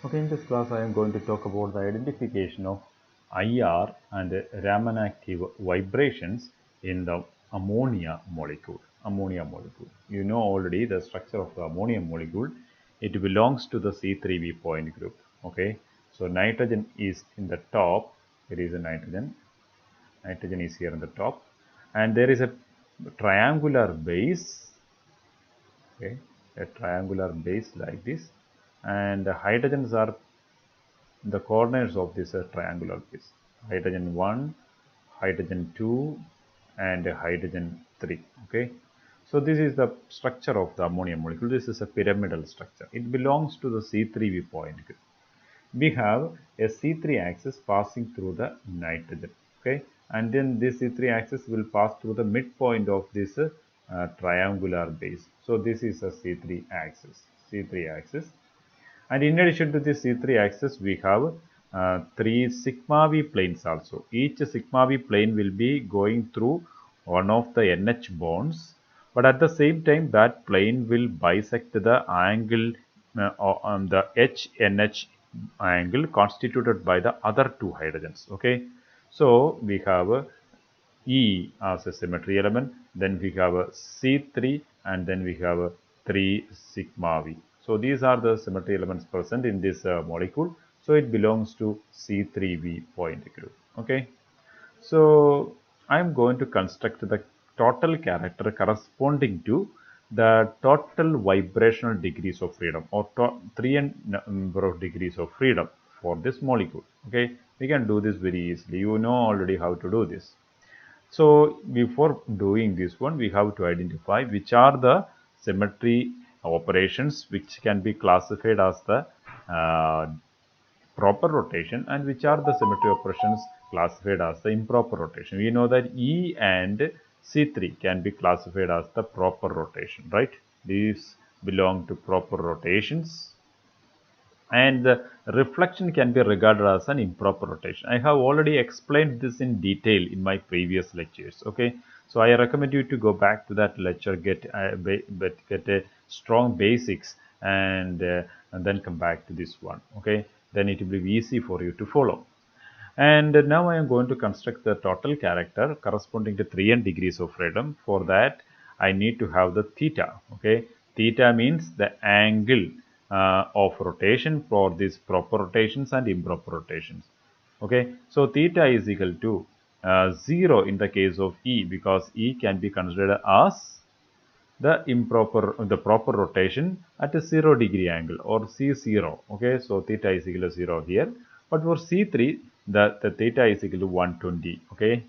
Okay, in this class I am going to talk about the identification of IR and Raman active vibrations in the ammonia molecule. Ammonia molecule. You know already the structure of the ammonia molecule. It belongs to the C3b point group. Okay, so nitrogen is in the top. There is a nitrogen. Nitrogen is here in the top, and there is a triangular base. Okay, a triangular base like this, and the hydrogens are the corners of this triangular piece. Hydrogen 1, hydrogen 2 and hydrogen 3. Okay. So this is the structure of the ammonia molecule. This is a pyramidal structure. It belongs to the C3b point group. We have a C3 axis passing through the nitrogen. Okay. And then this C3 axis will pass through the midpoint of this triangular base. So this is a C3 axis. C3 axis. And in addition to this C3 axis, we have three sigma V planes also. Each sigma V plane will be going through one of the NH bonds, but at the same time that plane will bisect the angle on the HNH angle constituted by the other two hydrogens. Okay, so we have E as a symmetry element, then we have a C3 and then we have a 3 sigma V. So these are the symmetry elements present in this molecule. So it belongs to C3V point group. Okay. So I am going to construct the total character corresponding to the total vibrational degrees of freedom or three number of degrees of freedom for this molecule. Okay. We can do this very easily. You know already how to do this. So before doing this one, we have to identify which are the symmetry operations which can be classified as the uh, proper rotation and which are the symmetry operations classified as the improper rotation. We know that E and C3 can be classified as the proper rotation, right? These belong to proper rotations, and the reflection can be regarded as an improper rotation. I have already explained this in detail in my previous lectures. Okay, so I recommend you to go back to that lecture, get a strong basics, and then come back to this one. Okay, then it will be easy for you to follow. And now I am going to construct the total character corresponding to 3n degrees of freedom. For that, I need to have the theta. Okay, theta means the angle of rotation for these proper rotations and improper rotations. Okay, so theta is equal to 0 in the case of E, because E can be considered as the proper rotation at a 0 degree angle, or C0. Okay, so theta is equal to 0 here, but for C3 the theta is equal to 120. Okay,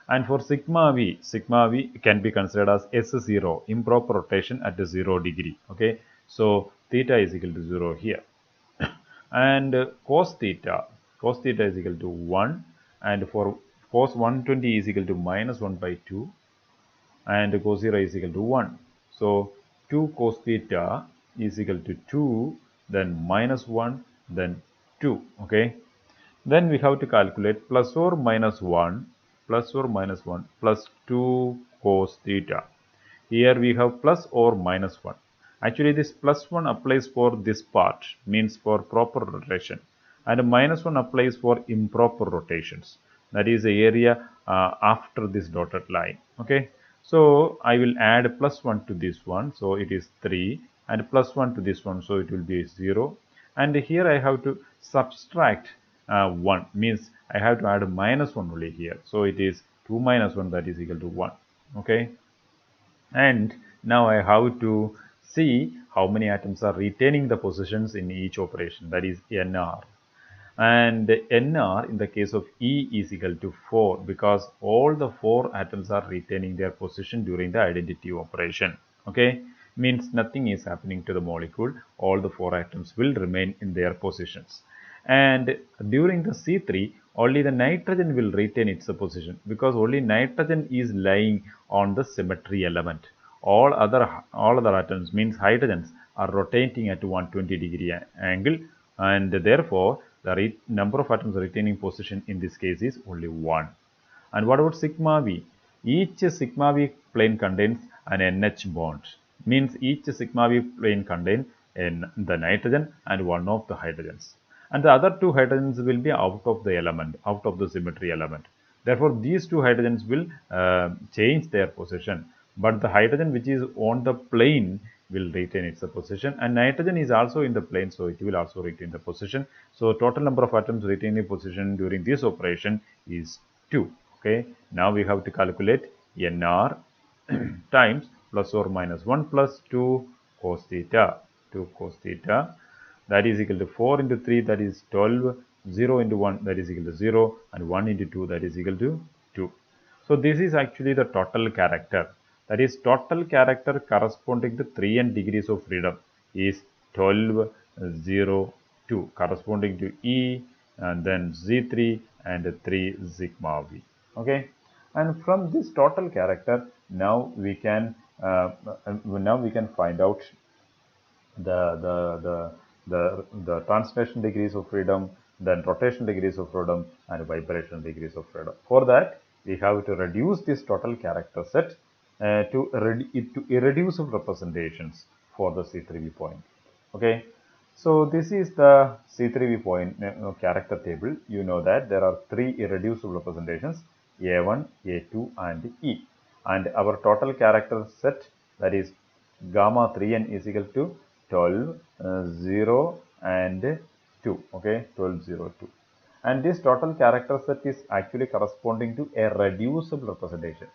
and for sigma v can be considered as S0, improper rotation at a 0 degree. Okay, so theta is equal to 0 here. And cos theta is equal to 1, and for cos 120 is equal to minus 1 by 2, and cos 0 is equal to 1. So 2 cos theta is equal to 2, then minus 1, then 2. Okay. Then we have to calculate plus or minus 1, plus 2 cos theta. Here we have plus or minus 1. Actually, this plus 1 applies for this part, means for proper rotation, and minus 1 applies for improper rotations. That is the area after this dotted line. Okay. So I will add plus 1 to this one. So it is 3, and plus 1 to this one. So it will be 0. And here I have to subtract 1, means I have to add minus 1 only here. So it is 2 minus 1, that is equal to 1. Okay. And now I have to see how many atoms are retaining the positions in each operation, that is NR. And NR in the case of E is equal to 4, because all the 4 atoms are retaining their position during the identity operation. Okay, means nothing is happening to the molecule, all the 4 atoms will remain in their positions. And during the C3, only the nitrogen will retain its position, because only nitrogen is lying on the symmetry element. All other atoms, means hydrogens, are rotating at 120 degree angle, and therefore the number of atoms retaining position in this case is only 1. And what about sigma v? Each sigma v plane contains an NH bond, means each sigma v plane contains in the nitrogen and one of the hydrogens. And the other two hydrogens will be out of the element, out of the symmetry element. Therefore, these two hydrogens will change their position, but the hydrogen which is on the plane will retain its position, and nitrogen is also in the plane, so it will also retain the position. So total number of atoms retaining position during this operation is 2. Okay, now we have to calculate nr times plus or minus 1 plus 2 cos theta, 2 cos theta, that is equal to 4 into 3, that is 12, 0 into 1, that is equal to 0, and 1 into 2, that is equal to 2. So this is actually the total character. That is, total character corresponding to 3n degrees of freedom is 12, 0, 2, corresponding to E, and then Z3 and 3 sigma V. Okay, and from this total character, now we can find out the the the the translation degrees of freedom, then rotation degrees of freedom, and vibration degrees of freedom. For that, we have to reduce this total character set to irreducible representations for the C3V point. Okay, so this is the C3V point character table. You know that there are three irreducible representations: A1, A2, and E. And our total character set, that is gamma 3n, is equal to 12, 0, and 2. Okay, 12, 0, 2. And this total character set is actually corresponding to a reducible representation.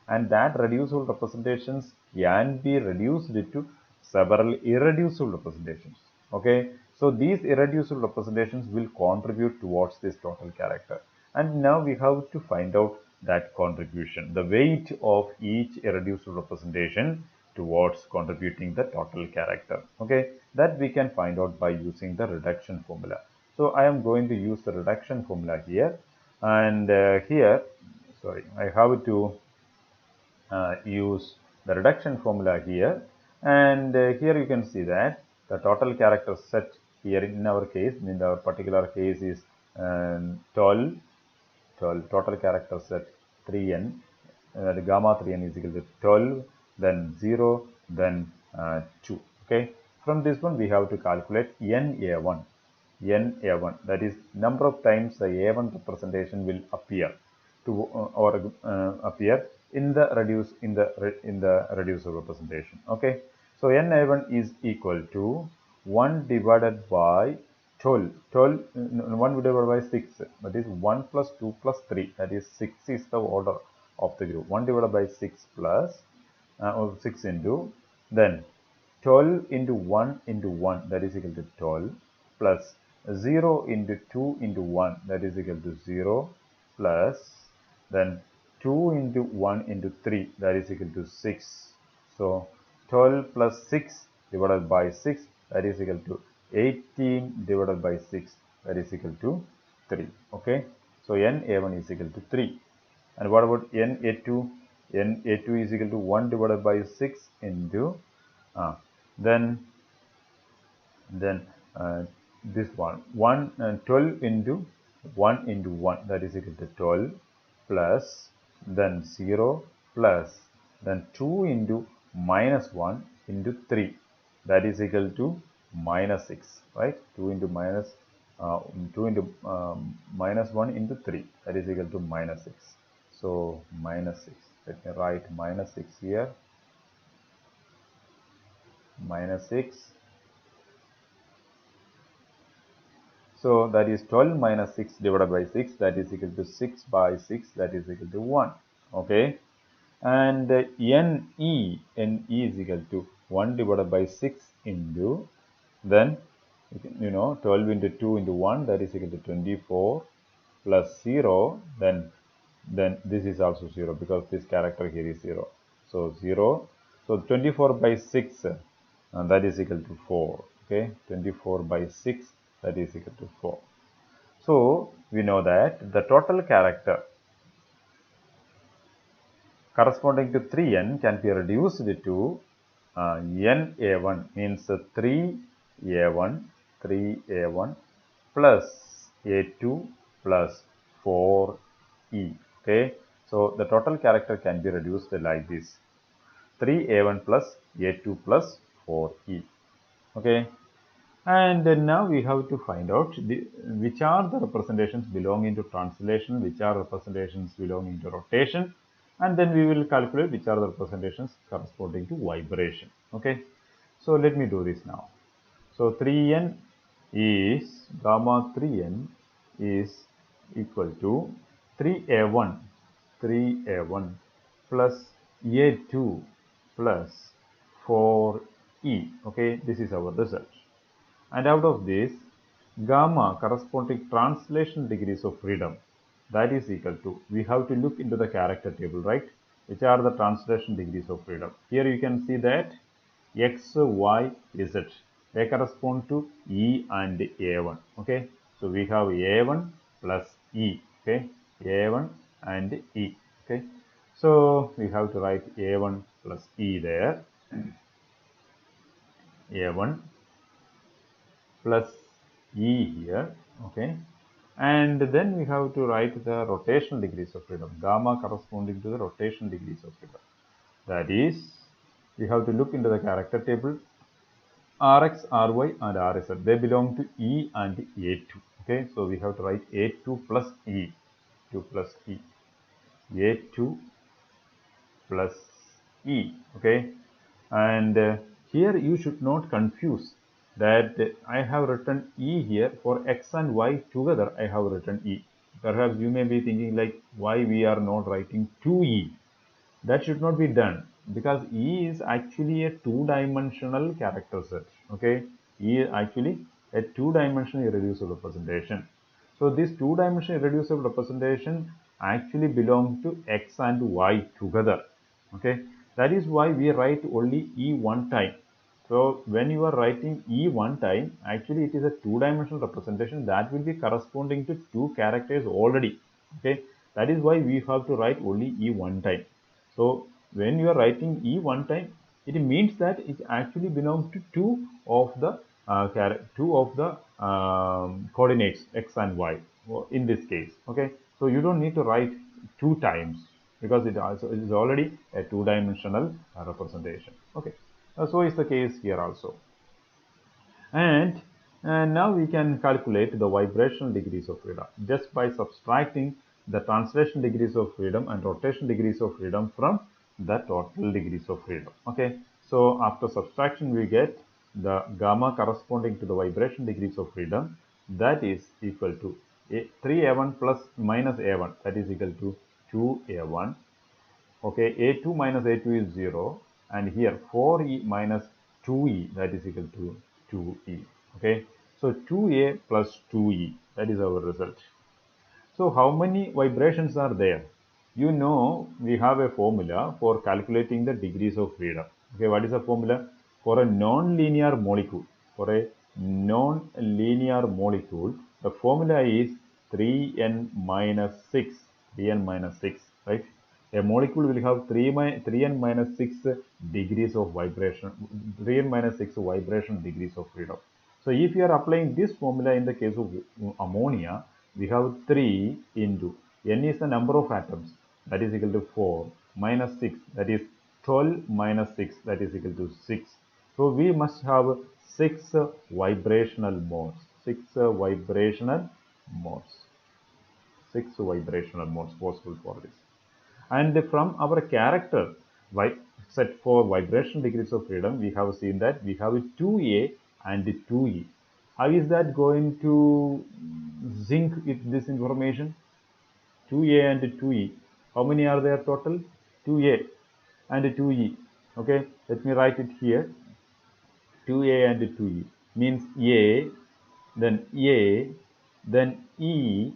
And that reducible representations can be reduced to several irreducible representations. Okay, so these irreducible representations will contribute towards this total character. And now we have to find out that contribution, the weight of each irreducible representation towards contributing the total character. Okay, that we can find out by using the reduction formula. So I am going to use the reduction formula here, and I have to use the reduction formula here, and here you can see that the total character set here in our case, in our particular case, is 12, total character set 3n, the gamma 3n is equal to 12, then 0, then 2. Okay, from this one we have to calculate NA1, that is number of times the A1 representation will appear appear in the reducer representation. Okay, so NA1 is equal to 1 divided by 12, 1 divided by 6, that is 1 plus 2 plus 3, that is 6 is the order of the group. 1 divided by 6 plus 6 into, then 12 into 1 into 1, that is equal to 12, plus 0 into 2 into 1, that is equal to 0, plus then 2 into 1 into 3, that is equal to 6. So 12 plus 6 divided by 6, that is equal to 18 divided by 6, that is equal to 3. Okay, so NA1 is equal to 3. And what about NA2? NA2 is equal to 1 divided by 6 into then this one 12 into 1 into 1, that is equal to 12, plus then 0, plus then 2 into minus 1 into 3, that is equal to minus 6, right? 2 into minus 1 into 3, that is equal to minus 6. So minus 6, let me write minus 6 here, minus 6. So that is 12 minus 6 divided by 6, that is equal to 6 by 6, that is equal to 1. Okay, and NE is equal to 1 divided by 6 into, then 12 into 2 into 1, that is equal to 24, plus 0, then this is also 0 because this character here is 0. So 0, so 24 by 6, that is equal to 4. Okay, 24 by 6, that is equal to 4. So we know that the total character corresponding to 3n can be reduced to NA1, means 3A1 plus A2 plus 4E. Okay, so the total character can be reduced like this: 3A1 plus A2 plus 4E. Okay, and now we have to find out which are the representations belonging to translation, which are representations belonging to rotation, and then we will calculate which are the representations corresponding to vibration. Okay, so let me do this now. So 3n is gamma 3n is equal to 3a1 3a1 plus a2 plus 4e. Okay, this is our result. And out of this, gamma corresponding translation degrees of freedom, that is equal to, we have to look into the character table, right? Which are the translation degrees of freedom. Here you can see that x, y, z, they correspond to E and A1. Okay, so we have A1 plus E. Okay, A1 and E. Okay, so we have to write A1 plus E there. A1 plus E here. Okay, and then we have to write the rotational degrees of freedom, gamma corresponding to the rotation degrees of freedom. That is, we have to look into the character table. Rx, Ry and Rz, they belong to E and A2. Okay, so we have to write A2 plus E, 2 plus E, A2 plus E. Okay, and here you should not confuse that I have written E here for X and Y together. I have written E. Perhaps you may be thinking like, why we are not writing 2E? That should not be done because E is actually a two-dimensional character set. Okay, E is actually a two-dimensional irreducible representation. So this two-dimensional irreducible representation actually belongs to X and Y together. Okay, that is why we write only E one time. So when you are writing E one time, actually it is a two-dimensional representation that will be corresponding to two characters already. Okay, that is why we have to write only E one time. So when you are writing E one time, it means that it actually belongs to two of the coordinates x and y in this case. Okay, so you don't need to write two times because it is already a two-dimensional representation. Okay, so is the case here also. And now we can calculate the vibrational degrees of freedom just by subtracting the translation degrees of freedom and rotation degrees of freedom from the total degrees of freedom. Okay, so after subtraction we get the gamma corresponding to the vibration degrees of freedom, that is equal to 3a1 plus minus a1, that is equal to 2a1. Okay, a2 minus a2 is 0, and here 4e minus 2e, that is equal to 2e. Okay, so 2a plus 2e, that is our result. So how many vibrations are there? You know, we have a formula for calculating the degrees of freedom. Okay, what is the formula? For a non-linear molecule, for a non-linear molecule, the formula is 3n minus 6, 3n minus 6, right? A molecule will have 3n minus 6 degrees of vibration, 3n minus 6 vibration degrees of freedom. So if you are applying this formula in the case of ammonia, we have 3 into n is the number of atoms, that is equal to 4, minus 6, that is 12 minus 6, that is equal to 6. So we must have 6 vibrational modes, 6 vibrational modes, 6 vibrational modes possible for this. And from our character set for vibration degrees of freedom, we have seen that we have 2a and 2e. How is that going to zinc with this information? 2a and 2e. How many are there total? 2a and 2e. Okay, let me write it here. 2a and 2e means a, then a, then e,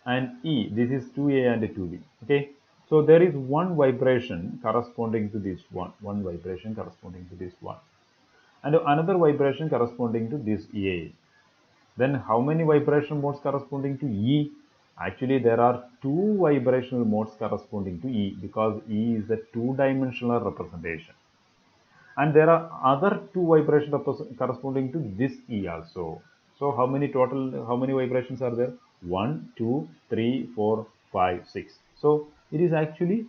and e. This is 2a and 2b. Okay, so there is one vibration corresponding to this one vibration corresponding to this one, and another vibration corresponding to this a. Then how many vibration modes corresponding to E? Actually, there are two vibrational modes corresponding to E because E is a two-dimensional representation. And there are other two vibrations corresponding to this E also. So how many vibrations are there? 1, 2, 3, 4, 5, 6. So it is actually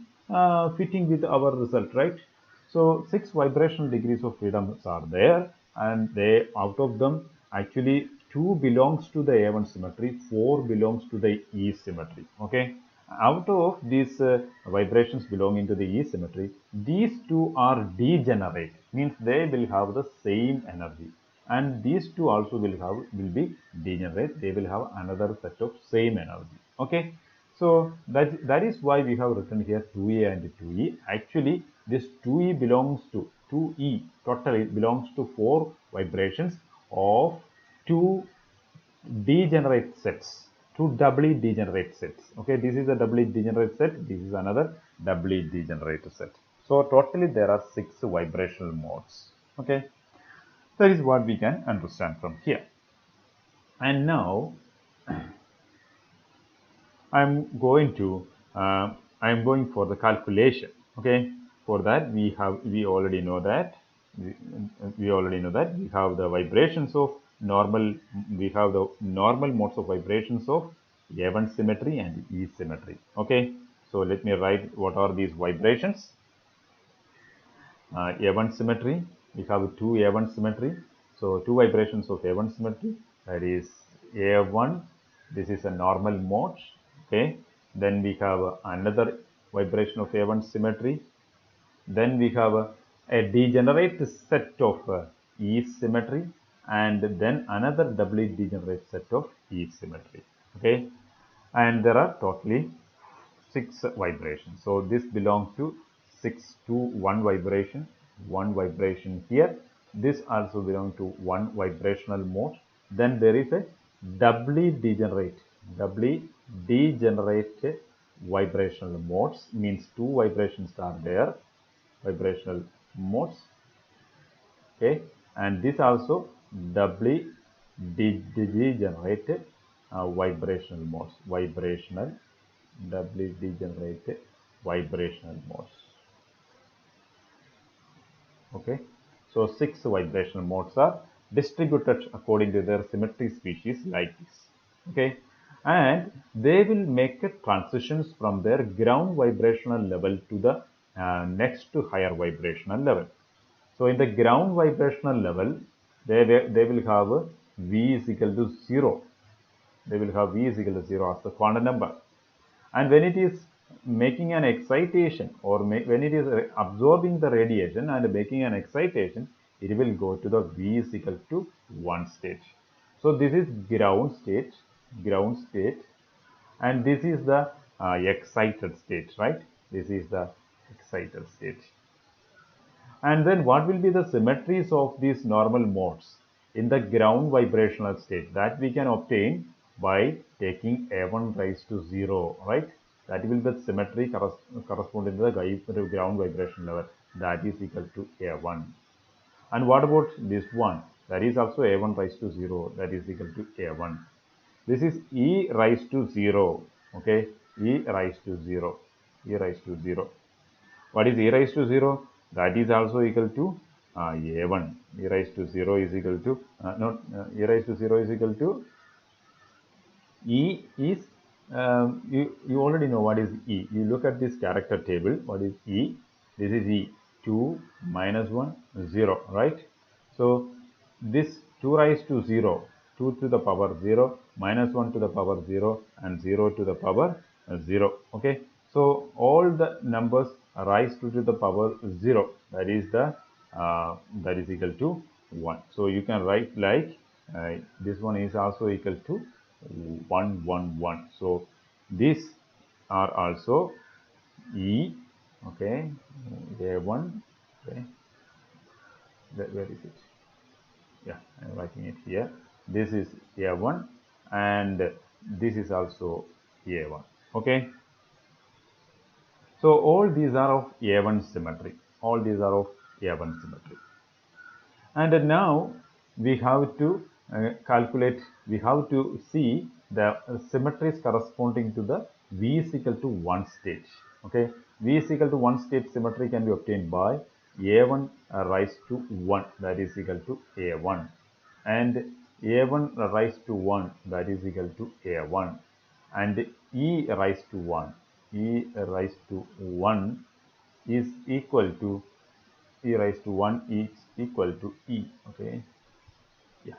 fitting with our result, right? So 6 vibrational degrees of freedom are there, and they out of them actually 2 belongs to the A1 symmetry, 4 belongs to the E symmetry. Okay, out of these vibrations belonging to the E symmetry, these two are degenerate, means they will have the same energy, and these two also will be degenerate, they will have another set of same energy. Okay, so that is why we have written here 2A and 2E. Actually, this 2E belongs to 2E totally belongs to 4 vibrations of 2 degenerate sets, 2 doubly degenerate sets. Okay, this is a doubly degenerate set, this is another doubly degenerate set. So totally there are 6 vibrational modes. Okay, that is what we can understand from here. And now I am going for the calculation. Okay, for that we already know that we already know that we have the vibrations of normal, we have the normal modes of vibrations of A1 symmetry and E symmetry. Okay, so let me write what are these vibrations. A1 symmetry, we have two A1 symmetry, so two vibrations of A1 symmetry, that is A1, this is a normal mode. Okay, then we have another vibration of A1 symmetry, then we have a degenerate set of E symmetry, and then another doubly degenerate set of E symmetry. Okay, and there are totally 6 vibrations. So this belongs to 6 to 1 vibration here. This also belongs to 1 vibrational mode. Then there is a doubly degenerate vibrational modes, means 2 vibrations are there, vibrational modes. Okay, and this also doubly degenerate vibrational modes, doubly degenerate vibrational modes. Okay, so 6 vibrational modes are distributed according to their symmetry species like this. Okay, and they will make a transitions from their ground vibrational level to the next to higher vibrational level. So in the ground vibrational level, they will have V is equal to 0. They will have V is equal to 0 as the quantum number. And when it is making an excitation, or when it is absorbing the radiation and making an excitation, it will go to the V is equal to 1 state. So this is ground state, and this is the excited state, right? This is the excited state. And then what will be the symmetries of these normal modes in the ground vibrational state? That we can obtain by taking A1 raised to 0, right? That will be the symmetry corresponding to the ground vibration level. That is equal to A1. And what about this one? That is also A1 raised to 0. That is equal to A1. This is E raised to 0. Okay, E raised to 0. E raised to 0. What is e raised to 0? That is also equal to a1. E raised to 0 is equal to, e raised to 0 is equal to, E is, you already know what is E. You look at this character table, what is E? This is E, 2 minus 1, 0, right? So this 2 raised to 0, 2 to the power 0, minus 1 to the power 0, and 0 to the power 0, okay? So all the numbers rise to the power 0, that is the that is equal to 1. So you can write like this one is also equal to 1 1 1. So these are also E, okay, A1, okay, where is it? Yeah, I'm writing it here. This is A1, and this is also A1, okay. So all these are of A1 symmetry. All these are of A1 symmetry. And now we have to calculate, we have to see the symmetries corresponding to the V is equal to 1 state. Okay, V is equal to 1 state symmetry can be obtained by A1 raised to 1, that is equal to A1, and A1 raised to 1, that is equal to A1, and E raised to 1, E raised to 1 is equal to, E raised to 1 is equal to E. Okay, yeah,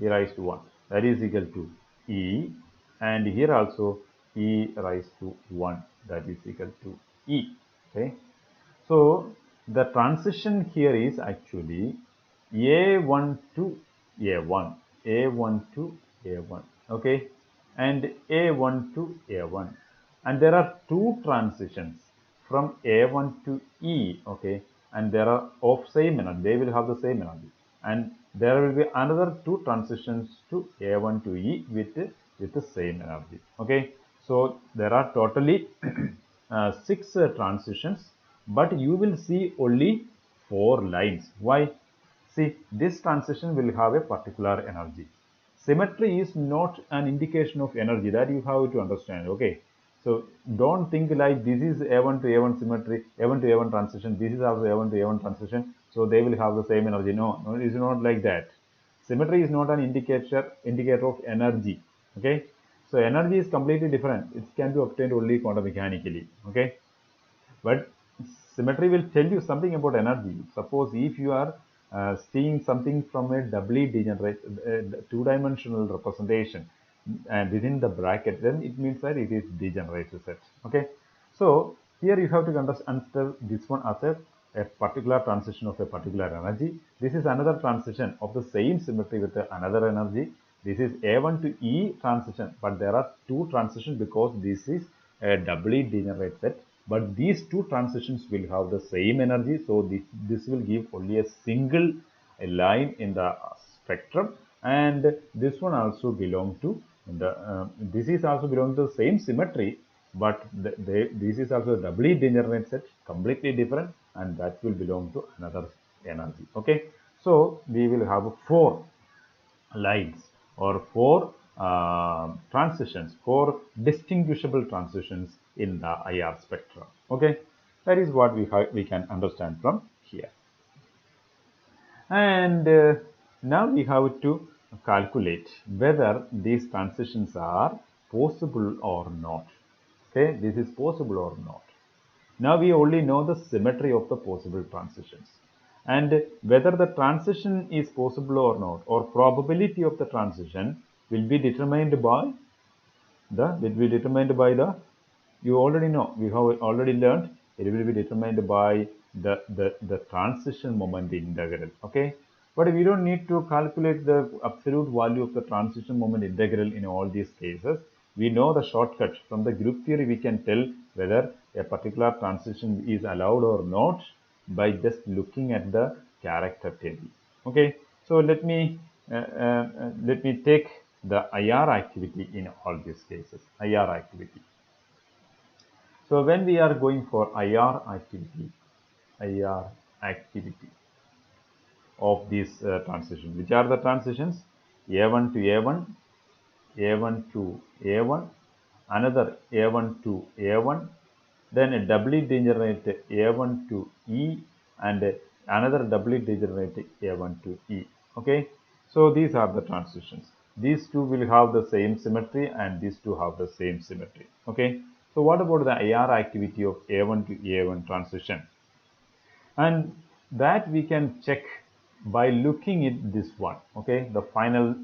E raised to 1, that is equal to E, and here also E raised to 1, that is equal to E. Okay, so the transition here is actually A1 to A1, A1 to A1, okay, and A1 to A1. And there are two transitions from A1 to E, okay, and there are of same energy, they will have the same energy. And there will be another two transitions to A1 to E with the same energy, okay. So there are totally six transitions, but you will see only 4 lines. Why? See, this transition will have a particular energy. Symmetry is not an indication of energy, that you have to understand, okay. So don't think like this is A1 to A1 symmetry, A1 to A1 transition, this is also A1 to A1 transition, so they will have the same energy. No, no, it is not like that. Symmetry is not an indicator of energy, okay. So energy is completely different, it can be obtained only quantum mechanically, okay. But symmetry will tell you something about energy. Suppose if you are seeing something from a doubly degenerate two-dimensional representation and within the bracket, then it means that it is degenerate set, okay. So here you have to understand this one as a particular transition of a particular energy. This is another transition of the same symmetry with another energy. This is A1 to E transition, but there are two transitions because this is a doubly degenerate set. But these two transitions will have the same energy, so this will give only a single line in the spectrum, and this one also belong to this is also belong to the same symmetry, but this is also a doubly degenerate set, completely different, and that will belong to another energy, okay. So we will have 4 lines or 4 transitions, 4 distinguishable transitions in the IR spectrum, okay. That is what we can understand from here. And now we have to calculate whether these transitions are possible or not, okay. This is possible or not. Now we only know the symmetry of the possible transitions, and whether the transition is possible or not, or probability of the transition will be determined by the you already know, we have already learned, it will be determined by the transition moment integral, okay. But we don't need to calculate the absolute value of the transition moment integral in all these cases. We know the shortcut from the group theory. We can tell whether a particular transition is allowed or not by just looking at the character table, okay. So let me take the IR activity in all these cases. IR activity. So when we are going for IR activity of this transition, which are the transitions? A1 to A1, A1 to A1, another A1 to A1, then a doubly degenerate A1 to E, and another doubly degenerate A1 to E. Okay, so these are the transitions. These two will have the same symmetry, and these two have the same symmetry. Okay, so what about the IR activity of A1 to A1 transition? And that we can check by looking at this one, okay, the final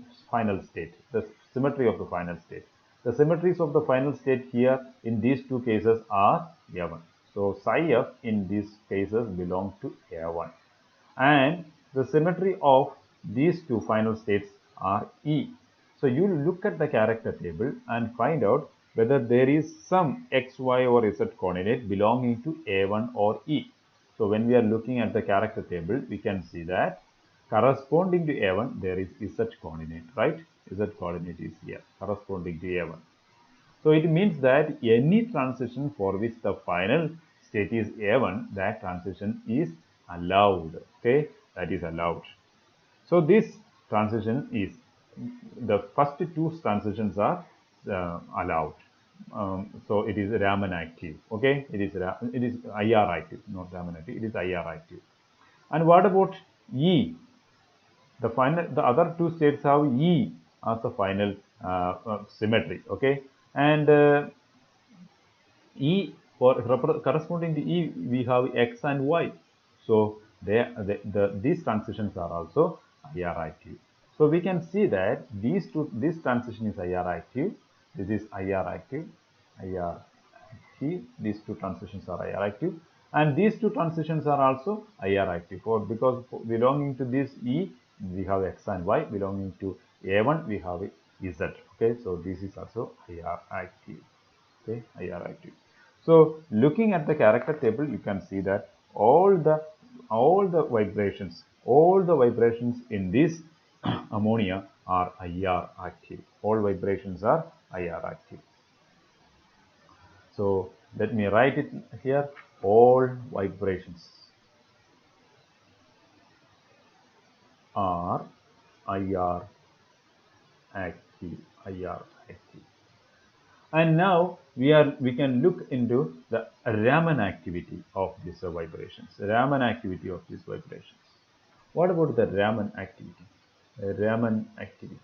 state, the symmetry of the final state. The symmetries of the final state here in these two cases are A1. So psi f in these cases belong to A1, and the symmetry of these two final states are E. So you look at the character table and find out whether there is some x, y, or z coordinate belonging to A1 or E. So when we are looking at the character table, we can see that corresponding to A1, there is Z coordinate, right? Z coordinate is here, corresponding to A1. So it means that any transition for which the final state is A1, that transition is allowed, okay? That is allowed. So this transition is, the first two transitions are allowed. So it is Raman active, okay? It is IR active, not Raman active. It is IR active. And what about E? The other two states have E as the final symmetry, okay? And E, for corresponding to E, we have X and Y. So these transitions are also IR active. So we can see that this transition is IR active. This is IR active, IR active. These two transitions are IR active, and these two transitions are also IR active. Because belonging to this E, we have X and Y. Belonging to A1, we have Z. Okay, so this is also IR active. Okay, IR active. So looking at the character table, you can see that all the vibrations in this ammonia are IR active. All vibrations are IR active. So let me write it here. All vibrations are IR active. IR active. And now we can look into the Raman activity of these vibrations. Raman activity of these vibrations. What about the Raman activity? Raman activity.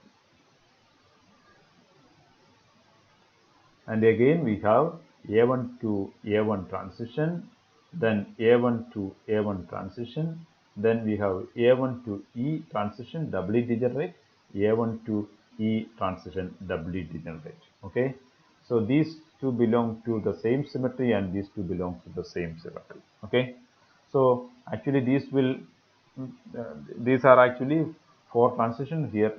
And again we have A1 to A1 transition, then A1 to A1 transition, then we have A1 to E transition doubly degenerate, A1 to E transition doubly degenerate. Okay, so these two belong to the same symmetry and these two belong to the same symmetry. Okay, so actually these are actually four transitions here,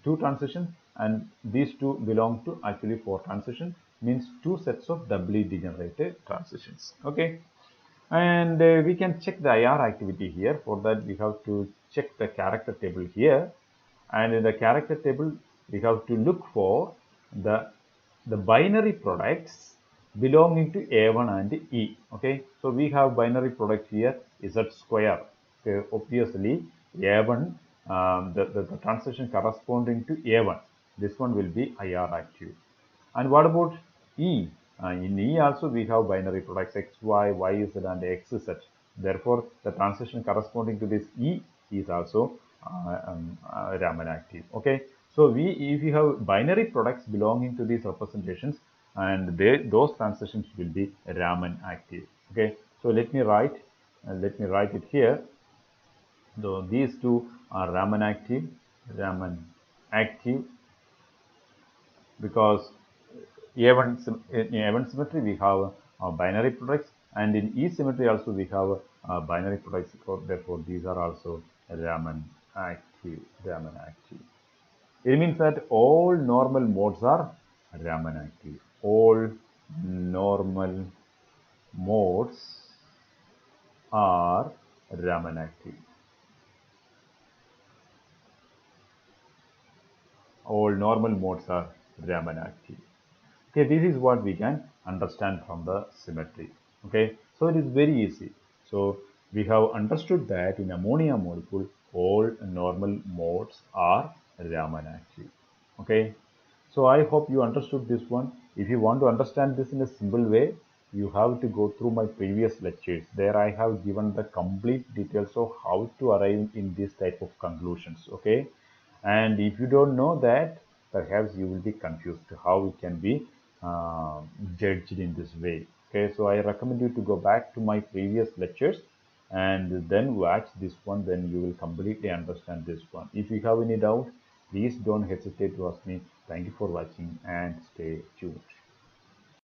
two transitions, and these two belong to actually four transitions, means two sets of doubly degenerated transitions. Okay, and we can check the IR activity here. For that, we have to check the character table here, and in the character table, we have to look for the binary products belonging to A1 and E. Okay, so we have binary product here Z square. Okay, obviously A1, the transition corresponding to A1, this one will be IR active. And what about E? In E also we have binary products XY, YZ and XZ. Therefore, the transition corresponding to this E is also Raman active. Okay, so if you have binary products belonging to these representations, and those transitions will be Raman active. Okay, so let me write it here. So these two are Raman active, because in A1 symmetry we have binary products, and in E symmetry also we have binary products. Therefore, these are also Raman active. Raman active. It means that all normal modes are Raman active. All normal modes are Raman active. All normal modes are Raman active. Okay, this is what we can understand from the symmetry. Okay, so it is very easy. So we have understood that in ammonia molecule, all normal modes are Raman active. Okay, so I hope you understood this one. If you want to understand this in a simple way, you have to go through my previous lectures. There I have given the complete details of how to arrive in this type of conclusions. Okay, and if you don't know that, perhaps you will be confused how it can be uh, judged in this way. Okay, so I recommend you to go back to my previous lectures and then watch this one. Then you will completely understand this one. If you have any doubt, please don't hesitate to ask me. Thank you for watching and stay tuned.